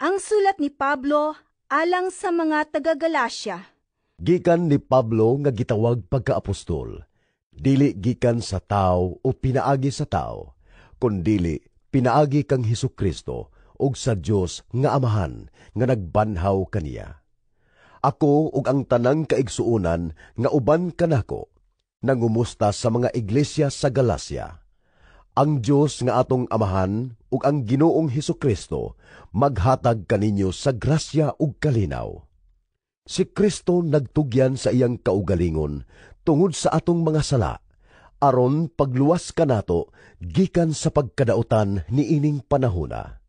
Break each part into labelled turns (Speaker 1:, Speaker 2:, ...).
Speaker 1: Ang sulat ni Pablo alang sa mga taga-Galasya.
Speaker 2: Gikan ni Pablo nga gitawag pagkaapostol, dili gikan sa tao o pinaagi sa tao, kundili pinaagi kang Hesukristo ug sa Dios nga Amahan nga nagbanhaw kaniya. Ako ug ang tanang kaigsuonan nga uban kanako nangumusta sa mga iglesia sa Galacia. Ang Dios nga atong Amahan ug ang Ginoong Hesukristo maghatag kaninyo sa grasya ug kalinaw. Si Kristo nagtugyan sa iyang kaugalingon tungod sa atong mga sala, aron pagluwas kanato gikan sa pagkadautan niining panahona.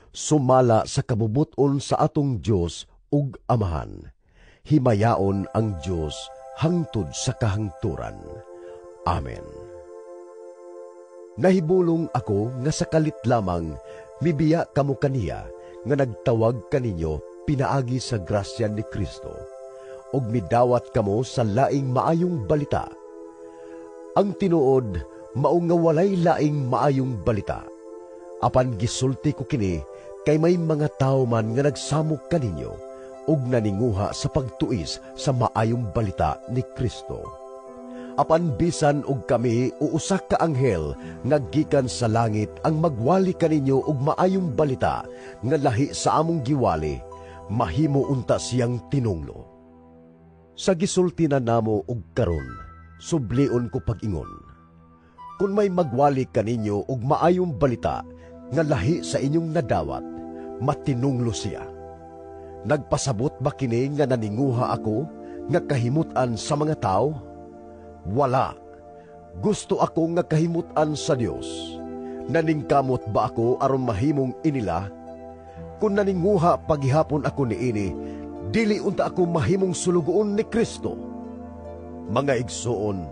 Speaker 2: Sumala sa kabubuton sa atong Dios ug Amahan. Himayaon ang Dios hangtod sa kahangturan. Amen. Nahibulong ako nga sakalit lamang mibiya kamo kaniya nga nagtawag kaninyo pinaagi sa grasya ni Kristo ug midawat kamo sa laing maayong balita. Ang tinuod mao nga walay laing maayong balita. Apan gisulti ko kini kay may mga tawo man nga nagsamok kaninyo ug naninguha sa pagtuis sa maayong balita ni Kristo. Apan bisan og kami o usa ka anghel nga gikan sa langit ang magwali kaninyo og maayong balita nga lahi sa among giwali, mahimo unta siyang tinunglo. Sa gisulti na namo og karon, sublion ko pag-ingon. Kung may magwali kaninyo og maayong balita nga lahi sa inyong nadawat, matinunglo siya. Nagpasabot ba kini nga naninguha ako nga kahimutan sa mga tao? Wala. Gusto ako nga kahimutan sa Dios. Naningkamot ba ako aron mahimong inila? Kung naninguha paghihapon ako niini, dili unta ako mahimong sulugoon ni Kristo. Mga igsoon,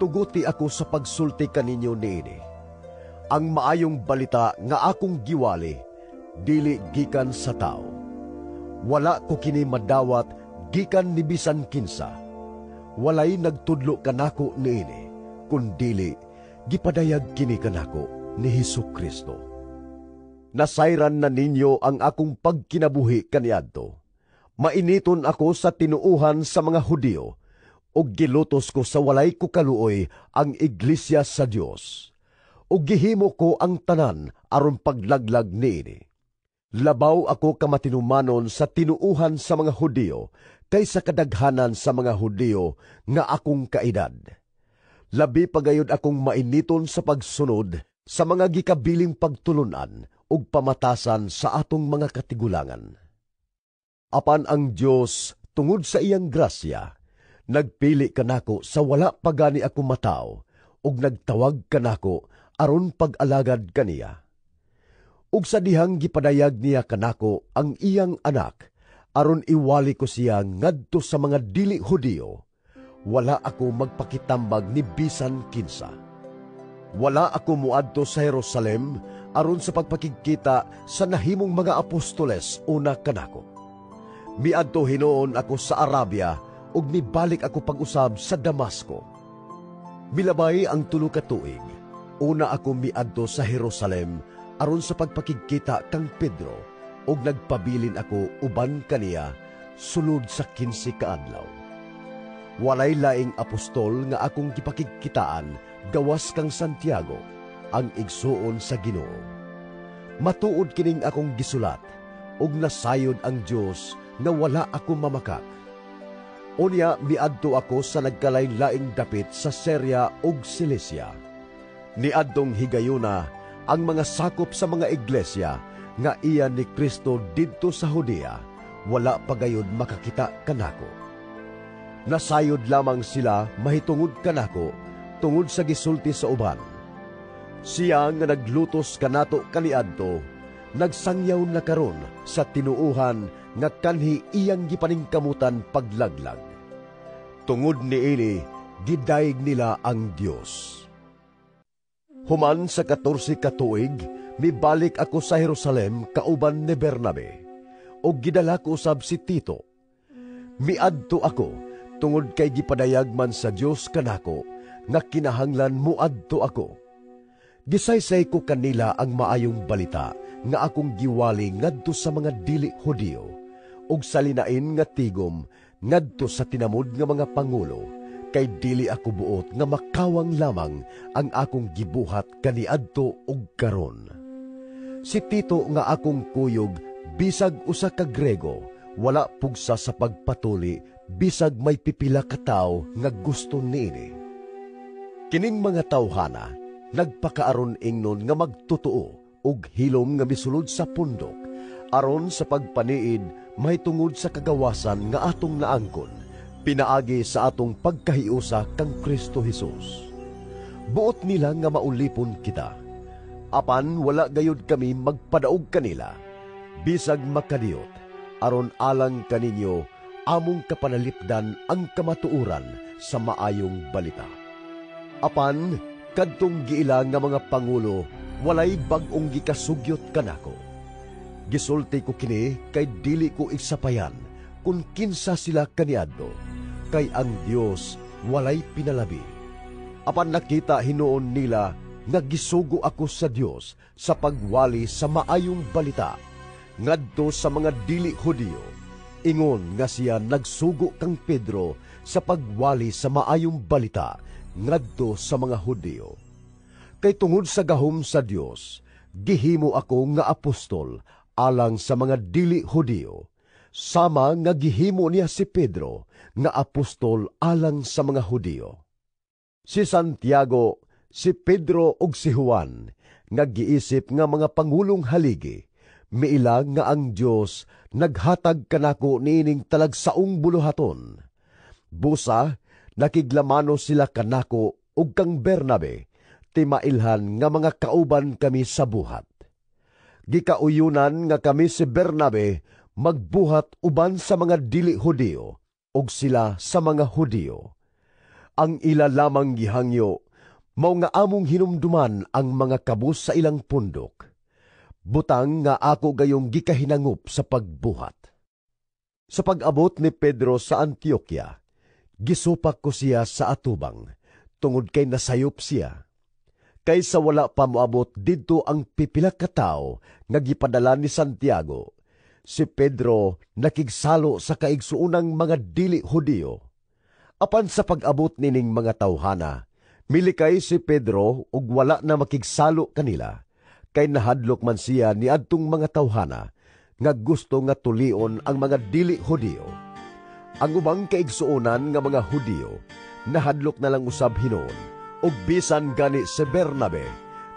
Speaker 2: tuguti ako sa pagsulti kaninyo niini. Ang maayong balita nga akong giwali, dili gikan sa tao. Wala ko kini madawat gikan ni bisan kinsa. Walay nagtudlo kanako niini, kundili gipadayag kini kanako ni Hesukristo. Nasayran na ninyo ang akong pagkinabuhi kaniadto. Mainiton ako sa tinuuhan sa mga Hudiyo, ug gilutos ko sa walay ko kaluoy ang iglesia sa Dios. Ug gihimo ko ang tanan aron paglaglag niini. Labaw ako kamatinumanon sa tinuuhan sa mga Hudiyo, kaysa kadaghanan sa mga Hudiyo nga akong kaedad. Labi pagayod akong mainiton sa pagsunod sa mga gikabiling pagtulunan ug pamatasan sa atong mga katigulangan. Apan ang Dios tungod sa iyang grasya, nagpili kanako sa wala pagani ako matao ug nagtawag kanako aron pag-alagad kaniya. Ug sa dihang gipadayag niya kanako ang iyang anak, aron iwali ko siya ngadto sa mga dili Hudiyo, wala ako magpakitambag ni bisan kinsa. Wala ako muadto sa Jerusalem aron sa pagpakikita sa nahimong mga apostoles una kanako. Miadto hinuon ako sa Arabia ug mibalik ako pag-usab sa Damasco. Milabay ang 3 ka tuig, una ako miadto sa Jerusalem aron sa pagpakikita kang Pedro, ug nagpabilin ako uban kaniya sulod sa 15 ka adlaw. Walay laing apostol nga akong gipakigkitaan gawas kang Santiago, ang igsuon sa Ginoo. Matuod kining akong gisulat, ug nasayod ang Dios nga wala ako mamakak. Unya miadto ako sa nagkalain-laing dapit sa Syria ug Cilicia. Niadtong higayuna ang mga sakop sa mga iglesia nga iya ni Kristo didto sa Judea, wala pagayod makakita kanako. Nasayod lamang sila mahitungod kanako tungod sa gisulti sa uban. Siya nga naglutos kanato kaniadto, nagsangyaw na karon sa tinuuhan nga kanhi iyang gipaningkamutan paglaglag. Tungod niini, gidayeg nila ang Dios. Human sa 14 ka tuig, mibalik ako sa Jerusalem kauban ni Bernabe, o gidala ko usab si Tito. Miadto ako, tungod kay gipadayag man sa Dios kanako, nga kinahanglan muadto ako. Gisaysay ko kanila ang maayong balita nga akong giwali ngadto sa mga dili Hudiyo, ug salinain nga tigom ngadto sa tinamod nga mga pangulo, kay dili ako buot nga makawang lamang ang akong gibuhat kaniadto ug karon. Si Tito nga akong kuyog, bisag usa ka Grego, wala pugsa sa pagpatuli, bisag may pipila ka tawo nga gusto niini. Kining mga tawhana, nagpakaaron ingnon nga magtotoo ug hilom nga misulod sa pundok, aron sa pagpaniid may tungod sa kagawasan nga atong naangkon, pinaagi sa atong pagkahiusa kang Kristo Jesus. Buot nila nga maulipon kita, apan wala gayud kami magpadaog kanila, bisag makadiyot, aron alang kaninyo among kapanalipdan ang kamatuuran sa maayong balita. Apan, kadtong giila nga mga pangulo, walay bag-ong gikasugyot kanako. Gisulti ko kini kay dili ko iksapayan kung kinsa sila kaniadto, kay ang Dios walay pinalabi. Apan nakita hinuon nila nga gisugo ako sa Dios sa pagwali sa maayong balita ngadto sa mga dili Hudiyo, ingon nga siya nagsugo kang Pedro sa pagwali sa maayong balita ngadto sa mga Hudiyo. Kay tungod sa gahom sa Dios, gihimo ako nga apostol alang sa mga dili Hudiyo, sama nga gihimo niya si Pedro nga apostol alang sa mga Hudiyo. Si Santiago, si Pedro ug si Juan nga giisip nga mga pangulong haligi, miila nga ang Dios naghatag kanako niining talagsaong buluhaton. Busa, nakiglamano sila kanako ug kang Bernabe, timailhan nga mga kauban kami sa buhat. Gikauyunan nga kami si Bernabe magbuhat uban sa mga dili Hudiyo ug sila sa mga Hudiyo. Ang ila lamang gihangyo, mao nga among hinumduman ang mga kabus sa ilang pundok. Butang nga ako gayong gikahinangup sa pagbuhat. Sa pag-abot ni Pedro sa Antioquia, gisupak ko siya sa atubang, tungod kay nasayop siya. Kaysa wala pa moabot didto ang pipila ka tawo nga gipadala ni Santiago, si Pedro nakigsalo sa kaigsuunang mga dili Hudiyo. Apan sa pag-abot nining mga tawhana, milikay si Pedro ug wala na makigsalo kanila, kay nahadlok man siya ni adtong mga tawhana nga gusto nga tulion ang mga dili Hudiyo. Ang ubang kaigsuonan nga mga Hudiyo nahadlok na lang usab hinuon, ug bisan gani si Bernabe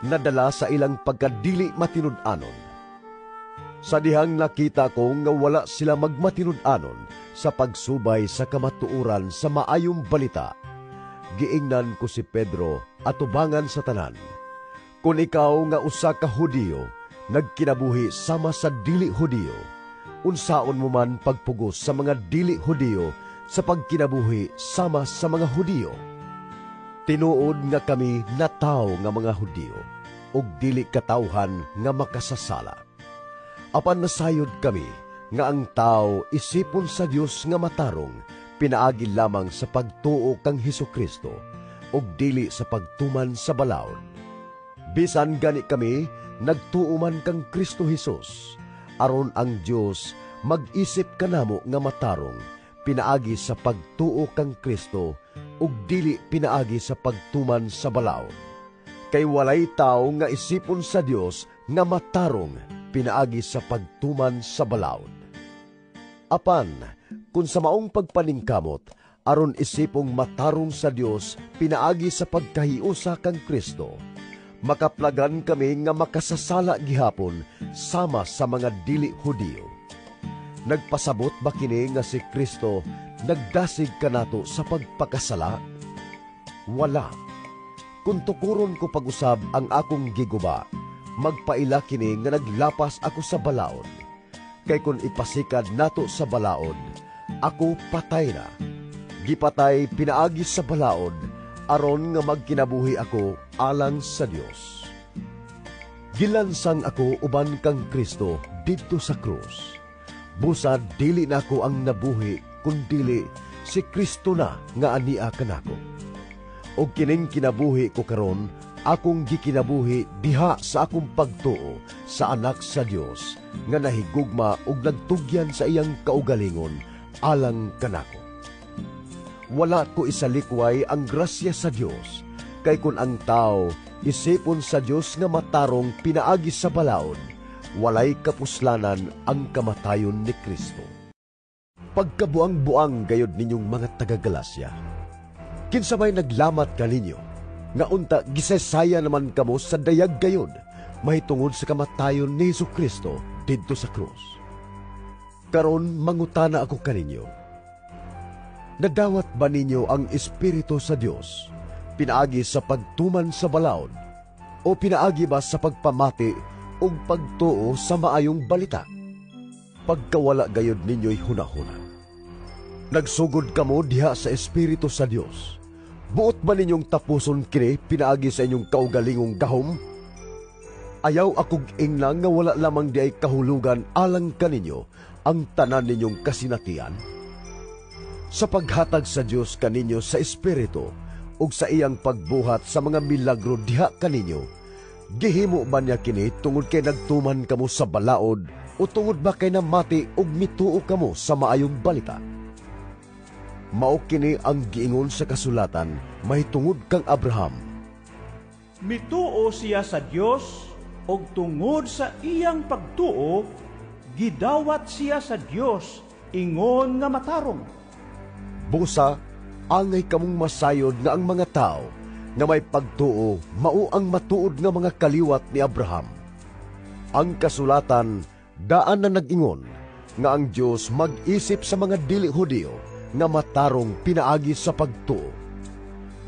Speaker 2: nadala sa ilang pagkadili matinud-anon. Sa dihang nakita ko nga wala sila magmatinud-anon sa pagsubay sa kamatuuran sa maayong balita, giingnan ko si Pedro atubangan sa tanan. Kung ikaw nga usa ka Hudiyo, nagkinabuhi sama sa dili Hudiyo, unsaon mo man pagpugos sa mga dili Hudiyo sa pagkinabuhi sama sa mga Hudiyo. Tinuod nga kami na tawo nga mga Hudiyo, ug dili katawhan nga makasasala. Apan nasayod kami nga ang tao isipon sa Dios nga matarong, pinaagi lamang sa pagtuo kang Hesukristo, ug dili sa pagtuman sa balaod. Bisan gani kami nagtuuman kang Kristo Jesus, aron ang Dios mag-isip kanamo nga matarong, pinaagi sa pagtuo kang Kristo, ug dili pinaagi sa pagtuman sa balaod. Kay walay tao nga isipon sa Dios nga matarong, pinaagi sa pagtuman sa balaod. Apan, kung sa maong pagpaningkamot, aron isipong matarong sa Dios, pinaagi sa pagkahiusa kang Kristo, makaplagan kami nga makasasala gihapon sama sa mga dili Hudiyo. Nagpasabot ba kini nga si Kristo nagdasig kanato sa pagpakasala? Wala. Kung tukuron ko pag-usab ang akong giguba, magpaila kini nga naglapas ako sa balaod. Kay kung ipasikad nato sa balaod, ako patay na. Gipatay pinaagi sa balaod, aron nga magkinabuhi ako alang sa Dios. Gilansang ako uban kang Kristo didto sa krus. Busa dili na ako ang nabuhi, kundili si Kristo na nga ania kanako. Og kining kinabuhi ko karon, akong gikinabuhi diha sa akong pagtuo sa anak sa Dios nga nahigugma ug nagtugyan sa iyang kaugalingon alang kanako. Wala ko isalikway ang grasya sa Dios, kay kun ang tao isipon sa Dios nga matarong pinaagi sa balaod, walay kapuslanan ang kamatayon ni Kristo. Pagkabuang-buang gayod ninyong mga taga-Galasya, kinsabay naglamat ka ninyo, nga unta gisesaya naman kamo sa dayag gayod, mahitungod sa kamatayon ni Jesucristo didto sa krus. Karon mangutana ako kaninyo, nadawat ba ninyo ang Espiritu sa Dios pinaagi sa pagtuman sa balaod, o pinaagi ba sa pagpamati o pagtuo sa maayong balita? Pagkawala gayod ninyo'y hunahuna. Nagsugod kamo diha sa Espiritu sa Dios. Buot ba ninyong tapuson kini pinaagi sa inyong kaugalingong gahom? Ayaw akong inglang nga wala lamang di ay kahulugan alang kaninyo ang tanan ninyong kasinatian. Sa paghatag sa Dios kaninyo sa Espiritu ug sa iyang pagbuhat sa mga milagro diha kaninyo, gihimo ba niya kini tungod kay nagtuman kamo sa balaod o tungod ba kay namati ug mituo kamo sa maayong balita? Mao kini ang giingon sa kasulatan mahitungod kang Abraham.
Speaker 3: Mituo siya sa Dios ug tungod sa iyang pagtuo, gidawat siya sa Dios ingon nga matarong.
Speaker 2: Busa, angay kamong masayod nga ang mga tao nga may pagtuo mao ang matuod nga mga kaliwat ni Abraham. Ang kasulatan daan na nag-ingon nga ang Dios mag-isip sa mga dili Hudiyo nga matarong pinaagi sa pagtuo.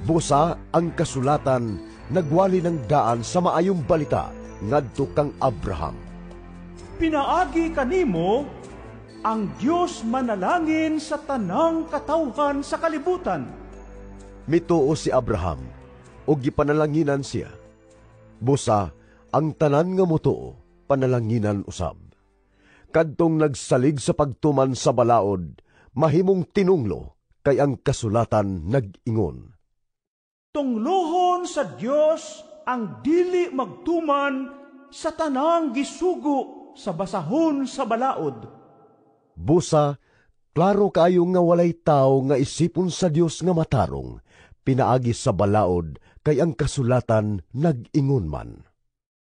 Speaker 2: Busa, ang kasulatan nagwali ng daan sa maayong balita ngadto kang Abraham.
Speaker 3: Pinaagi kanimo ang Dios manalangin sa tanang katawhan sa kalibutan.
Speaker 2: Mituo si Abraham o gipanalanginan siya. Busa, ang tanan nga mutuo panalanginan usab. Kadtong nagsalig sa pagtuman sa balaod, mahimong tinunglo kay ang kasulatan nag-ingon.
Speaker 3: Tunglohon sa Dios ang dili magtuman sa tanang gisugo sa basahon sa balaod.
Speaker 2: Busa, klaro kayo nga walay tao nga isipon sa Dios nga matarong, pinaagi sa balaod kay ang kasulatan nag-ingon man.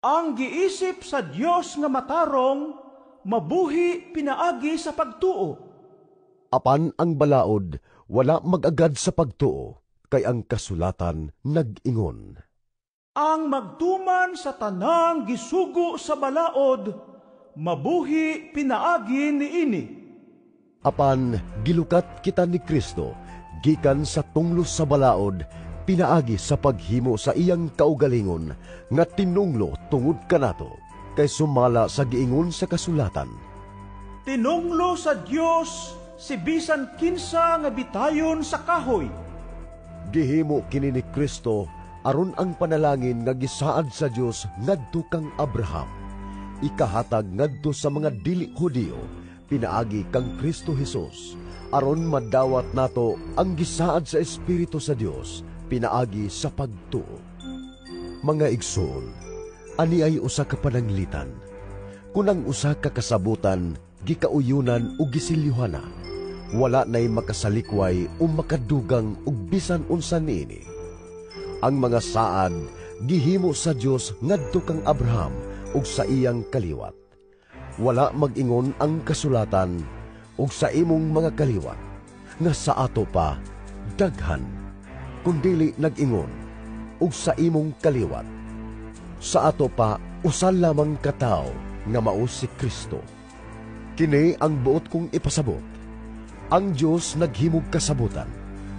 Speaker 3: Ang giisip sa Dios nga matarong, mabuhi pinaagi sa pagtuo.
Speaker 2: Apan ang balaod, wala mag-agad sa pagtuo, kay ang kasulatan nag-ingon.
Speaker 3: Ang magtuman sa tanang gisugo sa balaod, mabuhi pinaagi niini.
Speaker 2: Apan gilukat kita ni Kristo, gikan sa tunglos sa balaod, pinaagi sa paghimo sa iyang kaugalingon, nga tinunglo tungod kanato, kay sumala sa giingon sa kasulatan.
Speaker 3: Tinunglo sa Dios si bisan kinsa nga bitayon sa kahoy.
Speaker 2: Gihimo kini ni Kristo aron ang panalangin nga gisaad sa Dios ngadto kang Abraham, ikahatag ngadto sa mga dili Hudiyo, pinaagi kang Kristo Jesus, aron madawat nato ang gisaad sa Espiritu sa Dios, pinaagi sa pagtuo. Mga igsoon, ani ay usa ka pananglitan. Kunang usa ka kasabutan, gikauyunan ug gisilyuhana, wala na'y makasalikway o makadugang ug bisan unsa niini. Ang mga saad gihimo sa Dios ngadto kang Abraham ug sa iyang kaliwat. Wala mag-ingon ang kasulatan ug sa imong mga kaliwat nga sa ato pa daghan, kundili nag-ingon ug sa imong kaliwat. Sa ato pa usa lamang katao nga mao si Kristo. Kini ang buot kong ipasabot. Ang Dios naghimog kasabutan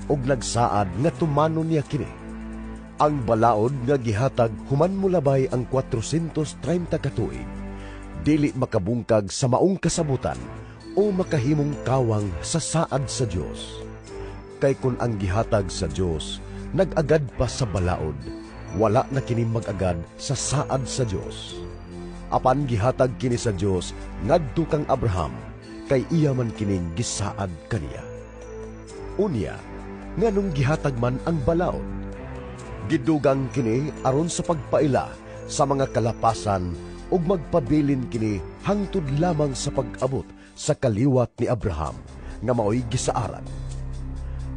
Speaker 2: ug nagsaad nga tumanon niya kini. Ang balaod nga gihatag human mulabay ang 430 ka tuig, dili makabungkag sa maong kasabutan o makahimong kawang sa saad sa Dios. Kay kun ang gihatag sa Dios nag-agad pa sa balaod, wala na kini mag-agad sa saad sa Dios. Apan gihatag kini sa Dios ngadto kang Abraham, kay iya man kining gisaad kaniya. Unya, nganong gihatag man ang balaod? Gidugang kini aron sa pagpaila sa mga kalapasan ug magpabilin kini hangtod lamang sa pag-abot sa kaliwat ni Abraham nga maoy gisaaran.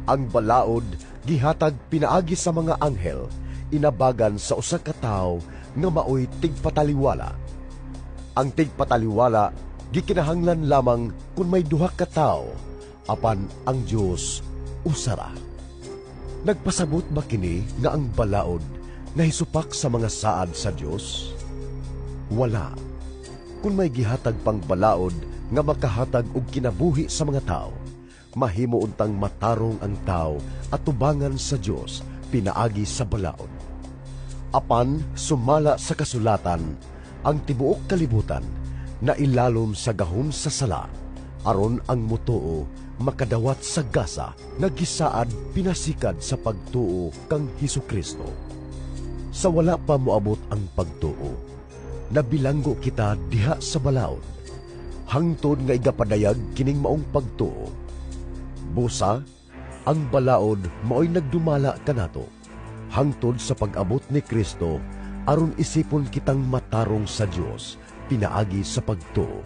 Speaker 2: Ang balaod gihatag pinaagi sa mga anghel, inabagan sa usa ka tawo nga maoy tigpataliwala. Ang tigpataliwala gikinahanglan lamang kung may duha ka tawo, apan ang Dios usara. Nagpasabot ba kini nga ang balaod nahisupak sa mga saad sa Dios? Wala. Kung may gihatag pang balaod nga makahatag og kinabuhi sa mga tao, mahimo untang matarong ang tao at tubangan sa Dios pinaagi sa balaod. Apan sumala sa kasulatan, ang tibuok kalibutan na ilalom sa gahom sa sala, aron ang mutuo makadawat sa gasa nga gisaad pinasikad sa pagtuo kang Hesukristo. Sa wala pa moabot ang pagtuo, nabilanggo kita diha sa balaod, hangtod nga igapadayag kining maong pagtuo. Busa, ang balaod maoy nagdumala kanato, hangtod sa pag-abot ni Kristo, aron isipon kitang matarong sa Dios pinaagi sa pagtuo.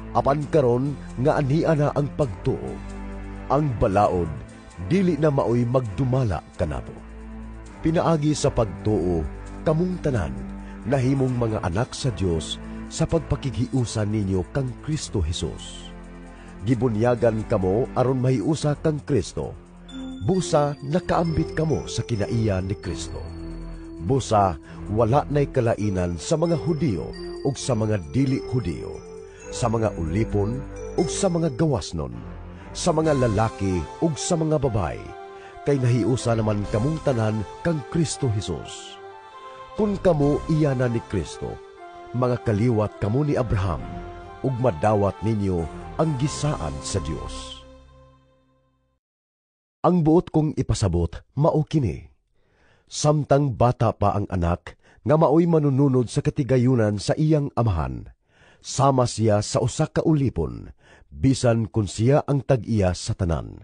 Speaker 2: Apan karon nga ania na ang pagtuo, ang balaod dili na maoy magdumala kanato. Pinaagi sa pagtuo, kamong tanan nahimong mga anak sa Dios sa pagpakigiusa ninyo kang Kristo Jesus. Gibunyagan kamo aron mahiusa kang Kristo. Busa nakaambit kamo sa kinaiya ni Kristo. Busa wala nay kalainan sa mga Hudiyo ug sa mga dili Hudiyo, sa mga ulipon ug sa mga gawasnon, sa mga lalaki ug sa mga babay, kay nahiusa naman kamong tanan kang Kristo Jesus. Kung kamo iyana ni Kristo, mga kaliwat kamo ni Abraham, ug madawat ninyo ang gisaan sa Dios. Ang buot kong ipasabot mao kini: samtang bata pa ang anak nga maoy manununod sa katigayunan sa iyang amahan, sama siya sa usa ka ulipon, bisan kun siya ang tag-iya sa tanan.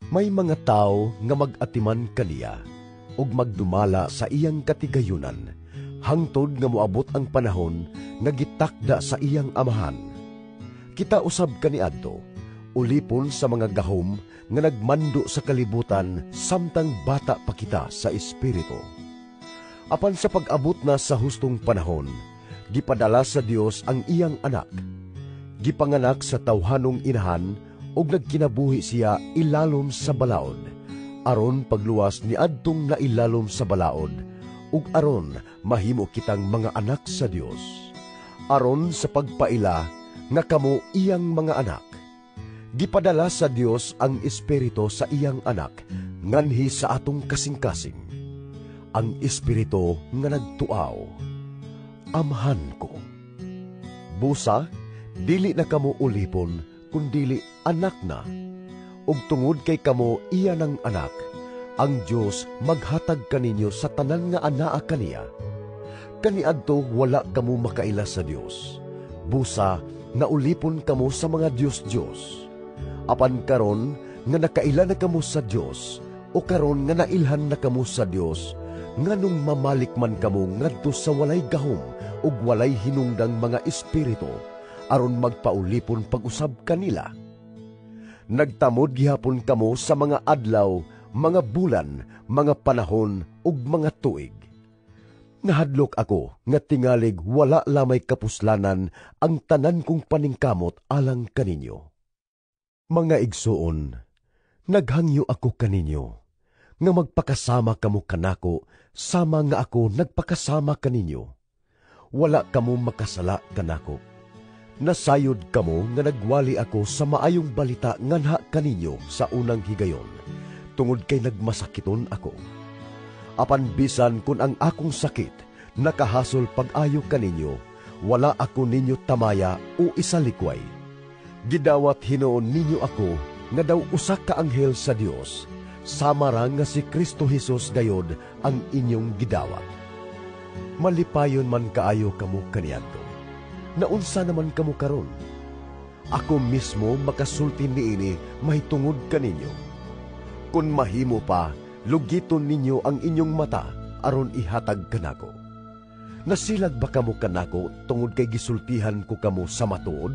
Speaker 2: May mga tawo nga mag-atiman kaniya ug magdumala sa iyang katigayunan, hangtod nga moabot ang panahon nga gitakda sa iyang amahan. Kita usab kaniadto, ulipon sa mga gahom nga nagmando sa kalibutan samtang bata pa kita sa espiritu. Apan sa pag-abot na sa hustong panahon, gipadala sa Dios ang iyang anak. Gipanganak sa tawhanong inahan ug nagkinabuhi siya ilalom sa balaod, aron pagluwas ni adtong nailalom sa balaod, ug aron mahimo kitang mga anak sa Dios. Aron sa pagpaila nga kamo iyang mga anak. Gipadala sa Dios ang Espiritu sa iyang anak, nganhi sa atong kasing-kasing. Ang Espiritu nga nagtuaw, amhan ko. Busa, dili na kamo ulipon, kundili anak na. Ug tungod kay kamo iya ng anak, ang Dios maghatag kaninyo sa tanan nga anaa kaniya. Kaniadto wala kamo makaila sa Dios. Busa, naulipon kamo sa mga Diyos-Diyos. Apan karon nga nakaila na kamo sa Dios, o karon nga nailhan na kamo sa Dios, nganong mamalik man kamo ngadto sa walay gahom ug walay hinungdang mga espiritu, aron magpaulipon pag-usab kanila. Nagtamod gihapon kamo sa mga adlaw, mga bulan, mga panahon ug mga tuig. Nahadlok ako nga tingalig wala lamay kapuslanan ang tanan kong paningkamot alang kaninyo. Mga igsuon, naghangyo ako kaninyo, nga magpakasama kamo kanako, sama nga ako nagpakasama kaninyo. Wala kamo makasala kanako. Nasayod kamo nga nagwali ako sa maayong balita nganha kaninyo sa unang higayon, tungod kay nagmasakiton ako. Apan bisan kun ang akong sakit nakahasol pag-ayo kaninyo, wala ako ninyo tamaya o isalikway. Gidawat hinuon ninyo ako nga daw usa ka anghel sa Dios, sama ra nga si Kristo Jesus gayod ang inyong gidawat. Malipayon man kaayo kamo kaniadto, naunsa naman kamo karon? Ako mismo makasulti niini mahitungod kaninyo. Kun mahimo pa, Lugiton ninyo ang inyong mata aron ihatag kanako. Nasilag ba kamo kanako tungod kay gisultihan ko kamo sa matuod?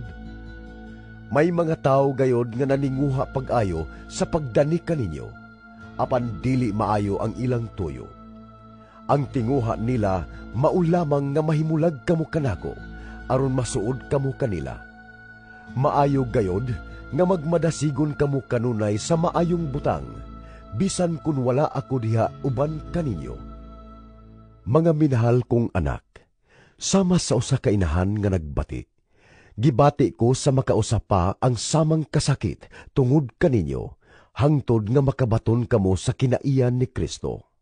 Speaker 2: May mga tao gayod nga naninguha pag-ayo sa pagdani kaninyo, apan dili maayo ang ilang tuyo. Ang tinguha nila maulamang nga mahimulag kamo kanako, aron masuod kamo kanila. Maayo gayod nga magmadasigon kamo kanunay sa maayong butang, bisan kun wala ako diha uban kaninyo. Mga minahal kong anak, sama sa usa ka inahan nga nagbati, gibati ko sa makausapa ang samang kasakit tungod kaninyo, hangtod nga makabaton kamo sa kinaiyan ni Kristo.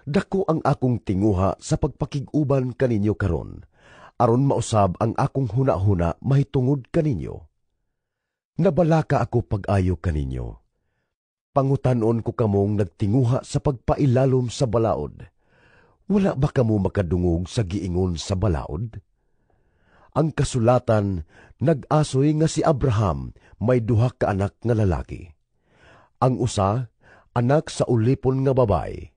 Speaker 2: Dako ang akong tinguha sa pagpakig-uban kaninyo karon, aron mausab ang akong hunahuna mahitungod kaninyo. Nabalaka ako pag-ayo kaninyo. Pangutanon ko kamong nagtinguha sa pagpailalom sa balaod. Wala ba kamo makadungog sa giingon sa balaod? Ang kasulatan nag-asoy nga si Abraham may duha ka anak nga lalaki. Ang usa, anak sa ulipon nga babay,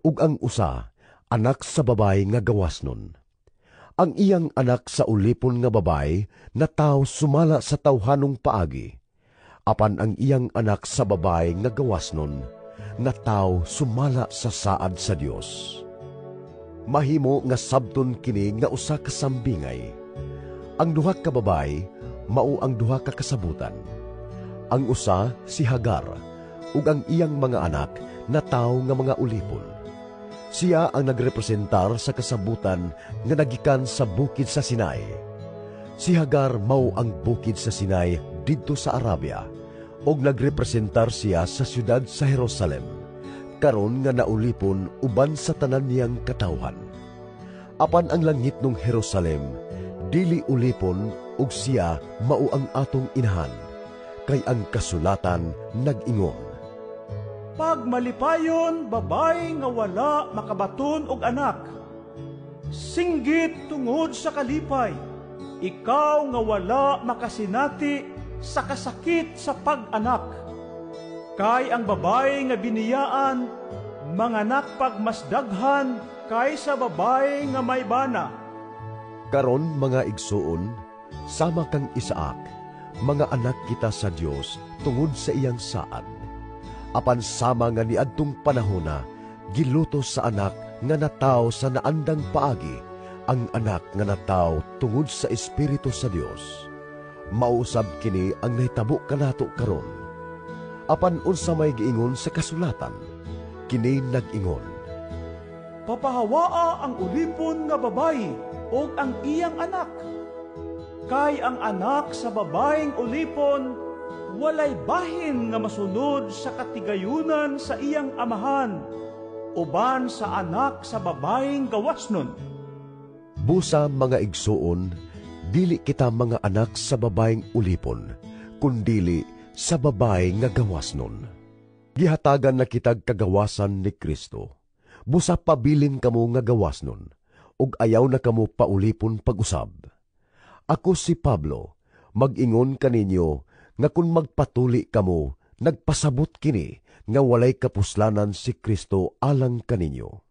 Speaker 2: ug ang usa, anak sa babay nga gawasnon. Ang iyang anak sa ulipon nga babay nataw sumala sa tawhanong paagi, apan ang iyang anak sa babay nga gawasnon nataw sumala sa saad sa Dios. Mahimo nga sabton kini nga usa ka sambingay. Ang duha ka babay mao ang duha ka kasabutan. Ang usa si Hagar, ug ang iyang mga anak nataw nga mga ulipon. Siya ang nagrepresentar sa kasabutan nga nagikan sa bukid sa Sinai. Si Hagar mao ang bukid sa Sinai didto sa Arabia, ug nagrepresentar siya sa siyudad sa Jerusalem, karon nga naulipon uban sa tanan niyang katawhan. Apan ang langit ng Jerusalem dili ulipon, ug siya mao ang atong inahan, kay ang kasulatan nag-ingon,
Speaker 3: Pag malipayon, babay nga wala makabaton og anak. Singgit tungod sa kalipay, ikaw nga wala makasinati sa kasakit sa pag-anak. Kay ang babay nga biniyaan, manganak pagmasdaghan kaysa babay nga may bana.
Speaker 2: Karon mga igsuon, sama kang Isaac, mga anak kita sa Dios tungod sa iyang saad. Apan sama nga niadtong panahona, gilutos sa anak nga nataw sa naandang paagi, ang anak nga nataw tungod sa Espiritu sa Dios. Mausab kini ang nahitabo kanato karon. Apan unsa may giingon sa kasulatan, kini nag-ingon,
Speaker 3: Papahawaa ang ulipon nga babayi o ang iyang anak. Kay ang anak sa babayeng ulipon, walay bahin nga masunod sa katigayunan sa iyang amahan, uban sa anak sa babayeng gawasnon.
Speaker 2: Busa mga igsuon, dili kita mga anak sa babayeng ulipon, kundili sa babay nga gawasnon. Gihatagan na kitag kagawasan ni Kristo. Busa pabilin kamo nga gawasnon, ug ayaw na kamo paulipon pag-usab. Ako si Pablo, mag-ingon kaninyo nga kung magpatuli kamo, nagpasabot kini nga walay kapuslanan si Kristo alang kaninyo.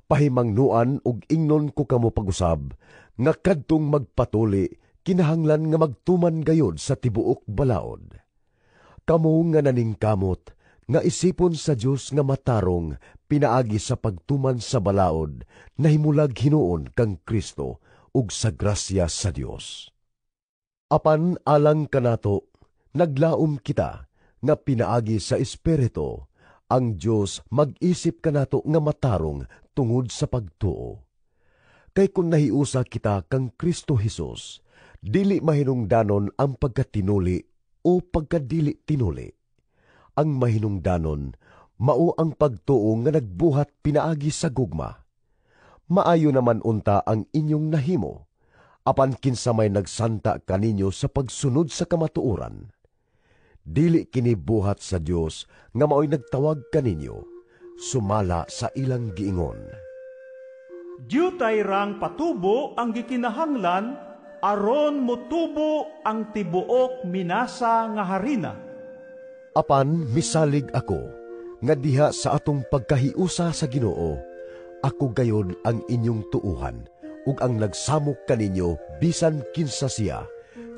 Speaker 2: Pahimangnuan ug ingnon ko kamo pag-usab, nga kadtong magpatuli, kinahanglan nga magtuman gayod sa tibuok balaod. Kamo nga naningkamot, nga isipon sa Dios nga matarong, pinaagi sa pagtuman sa balaod, nahimulag hinuon kang Kristo, ug sa grasya sa Dios. Apan alang kanato, naglaom kita, nga pinaagi sa Espiritu, ang Dios mag-isip kanato nga matarong tungod sa pagtuo. Kay kung nahiusa kita kang Kristo Jesus, dili mahinungdanon ang pagkatinuli o pagkadili tinuli. Ang mahinungdanon, mao ang pagtuo nga nagbuhat pinaagi sa gugma. Maayo naman unta ang inyong nahimo, apan kinsa may nagsanta kaninyo sa pagsunod sa kamatuoran. Dili kini buhat sa Dios nga mao'y nagtawag kaninyo, sumala sa ilang giingon.
Speaker 3: Diyutay rang patubo ang gikinahanglan, aron motubo ang tibuok minasa nga harina.
Speaker 2: Apan misalig ako, nga diha sa atong pagkahiusa sa Ginoo, ako gayon ang inyong tuuhan, ug ang nagsamok kaninyo bisan kinsa siya,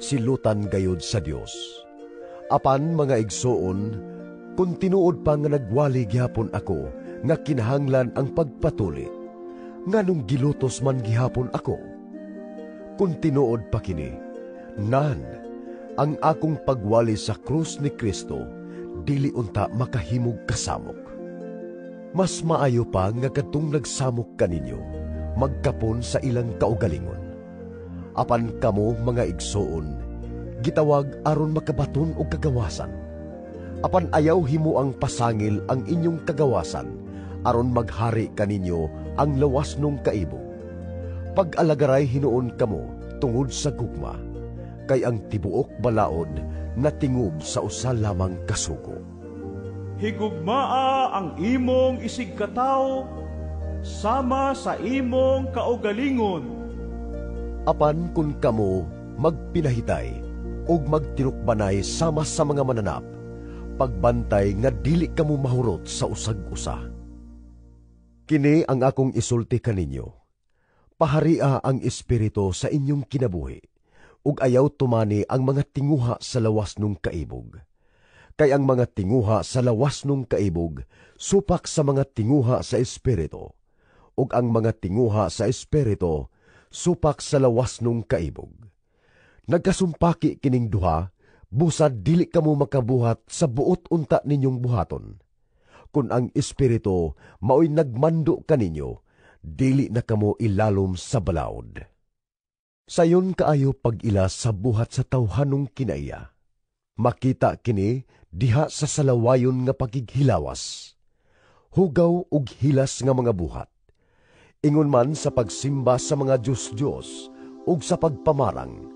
Speaker 2: silutan gayod sa Dios. Apan mga igsoon, kung tinuod pa nga nagwali gihapon ako, nga kinahanglan ang pagpatuli, nganong gilutos man gihapon ako. Kung tinuod pa kini, nan, ang akong pagwali sa krus ni Kristo, dili unta makahimog kasamok. Mas maayo pa nga kadtong nagsamok kaninyo, magkapon sa ilang kaugalingon. Apan kamo mga igsoon, gitawag aron makabaton og kagawasan. Apan ayaw himuang pasangil ang inyong kagawasan, aron maghari kaninyo ang lawasnong kaibog. Pag-alagaray hinuon kamo tungod sa gugma, kay ang tibuok balaod natingob sa usa lamang kasugo.
Speaker 3: Higugmaa ang imong isigkataw, sama sa imong kaugalingon.
Speaker 2: Apan kun kamo magpinahitay ug magtinukbanay sama sa mga mananap, pagbantay nga dili kamo mahurot sa usag-usa. Kini ang akong isulti kaninyo. Paharia ang espiritu sa inyong kinabuhi, ug ayaw tumani ang mga tinguha sa lawas nung kaibog. Kay ang mga tinguha sa lawas nung kaibog, supak sa mga tinguha sa espiritu, ug ang mga tinguha sa espiritu, supak sa lawas nung kaibog. Nagkasumpaki kining duha, busad dili kamo makabuhat sa buot unta ninyong buhaton. Kung ang espiritu mao'y nagmando kaninyo, dili na kamo ilalom sa balaod. Sayon kaayo pag-ila sa buhat sa tawhanong kinaiya. Makita kini diha sa salawayon nga pagighilawas. Hugaw ug hilas nga mga buhat. Ingon man sa pagsimba sa mga Diyos-Diyos ug sa pagpamarang.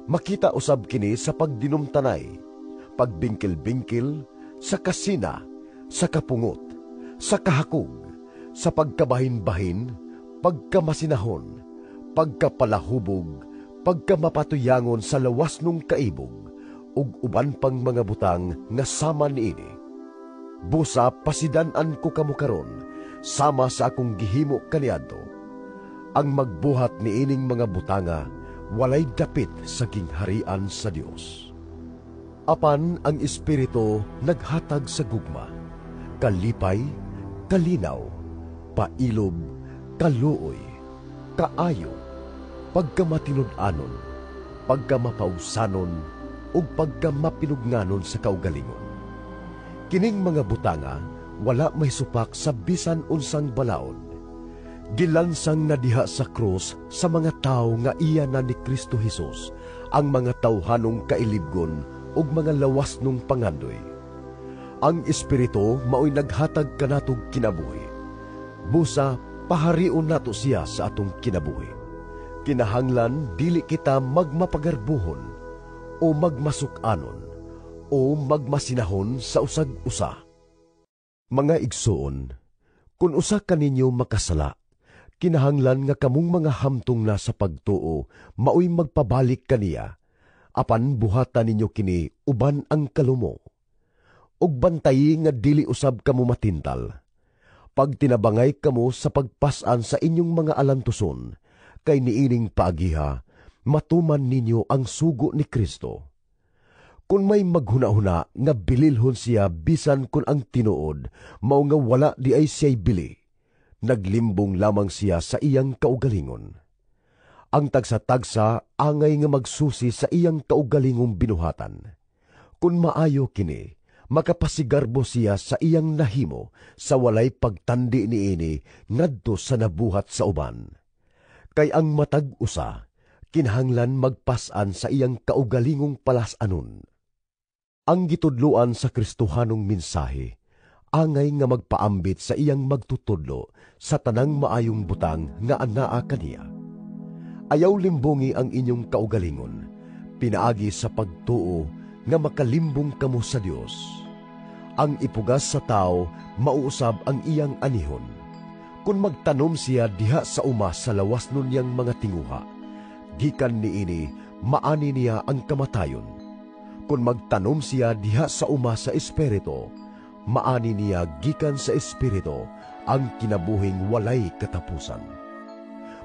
Speaker 2: Makita usab kini sa pagdinumtanay, pagbingkil-bingkil, sa kasina, sa kapungot, sa kahakog, sa pagkabahin-bahin, pagkamasinahon, pagkapalahubog, pagkamapatuyangon sa lawas nung kaibog, ug uban pang mga butang nga sama niini. Busa pasidan-an ko kamo karon, sama sa akong gihimo kaniadto. Ang magbuhat niining mga butanga, walay dapit sa gingharian sa Dios. Apan ang Espiritu naghatag sa gugma, kalipay, kalinaw, pailob, kaluoy, kaayo, pagkamatinud-anon, pagkamapausanon, ug pagkamapinugnanon sa kaugalingon. Kining mga butanga, wala may supak sa bisan unsang balaod. Gilansang na diha sa krus sa mga tao nga iya na ni Kristo Jesus, ang mga tawhanong kailibgon ug mga lawas nung pangandoy. Ang Espiritu mao'y naghatag kanatog kinabuhi. Busa, paharion nato siya sa atong kinabuhi. Kinahanglan dili kita magmapagarbuhon, o magmasuk-anon, o magmasinahon sa usag-usa. Mga igsoon, kung usa kaninyo makasala, kinahanglan nga kamong mga hamtong na sa pagtuo, mao'y magpabalik kaniya, apan buhatan ninyo kini uban ang kalumo. Ug bantayi nga dili usab kamo matintal. Pag tinabangay kamo sa pagpasan sa inyong mga alantuson, kay niining paagiha, matuman ninyo ang sugo ni Kristo. Kung may maghuna-huna nga bililhon siya bisan kun ang tinuod, mao nga wala di ay siya'y bili, naglimbong lamang siya sa iyang kaugalingon. Ang tagsa-tagsa angay nga magsusi sa iyang kaugalingong binuhatan. Kung maayo kini, makapasigarbo siya sa iyang nahimo sa walay pagtandi niini ngadto sa nabuhat sa uban. Kay ang matag-usa, kinahanglan magpasan sa iyang kaugalingong palasanon. Ang gitudloan sa Kristohanong mensahe, angay nga magpaambit sa iyang magtutudlo sa tanang maayong butang nga anaa kaniya. Ayaw limbongi ang inyong kaugalingon, pinaagi sa pagtuo nga makalimbong kamo sa Dios. Ang ipugas sa tao, mauusab ang iyang anihon. Kung magtanom siya diha sa uma sa lawas nun niyang mga tinguha, gikan niini, maani niya ang kamatayon. Kung magtanom siya diha sa uma sa espiritu, maani niya gikan sa Espiritu ang kinabuhing walay katapusan.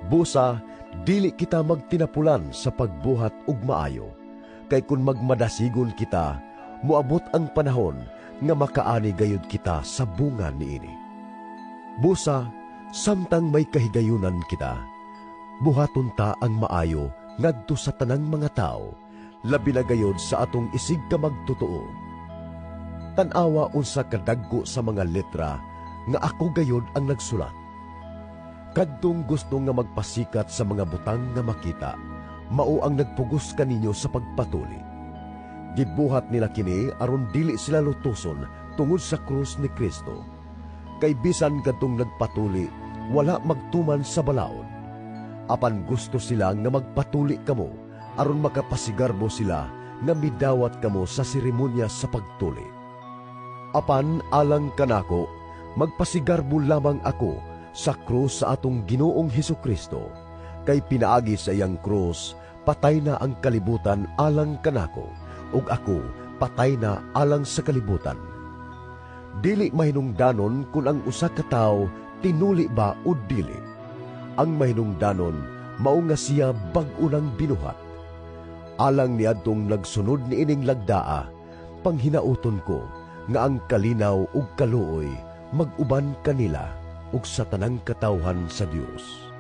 Speaker 2: Busa, dili kita magtinapulan sa pagbuhat ug maayo, kay kun magmadasigon kita, moabot ang panahon nga makaani gayud kita sa bunga niini. Busa, samtang may kahigayunan kita, buhaton ta ang maayo ngadto sa tanang mga tao, labi na gayud sa atong isig ka magtotoo. Tan-awa unsa kadagko sa mga letra nga ako gayud ang nagsulat. Kadtong gusto nga magpasikat sa mga butang nga makita, mao ang nagpugos kaninyo sa pagpatuli. Gibuhat nila kini aron dili sila lutuson tungod sa krus ni Kristo. Kay bisan kadtong nagpatuli, wala magtuman sa balaod. Apan gusto sila nga magpatuli kamo aron makapasigarbo sila nga midawat kamo sa seremonya sa pagtuli. Apan alang kanako, magpasigarbo lamang ako sa krus sa atong Ginoong Hesukristo, kay pinaagi sa iyang krus, patay na ang kalibutan alang kanako, ug ako patay na alang sa kalibutan. Dili mahinungdanon kung ang usa ka tawo tinuli ba o dili. Ang mahinungdanon mao nga siya bag-o nang binuhat. Alang niadtong nagsunod ni ining lagdaa, panghinauton ko nga ang kalinaw ug kaluoy mag-uban kanila ug sa tanang katawhan sa Dios.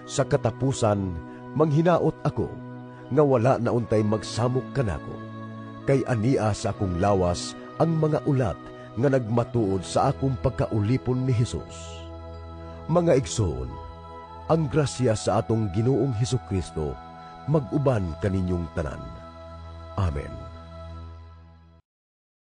Speaker 2: Sa katapusan, manghinaot ako nga wala na untay magsamok kanako, kay ania sa akong lawas ang mga ulat nga nagmatuod sa akong pagkaulipon ni Hesus. Mga igsoon, ang grasya sa atong Ginoong Hesukristo mag-uban kaninyong tanan. Amen.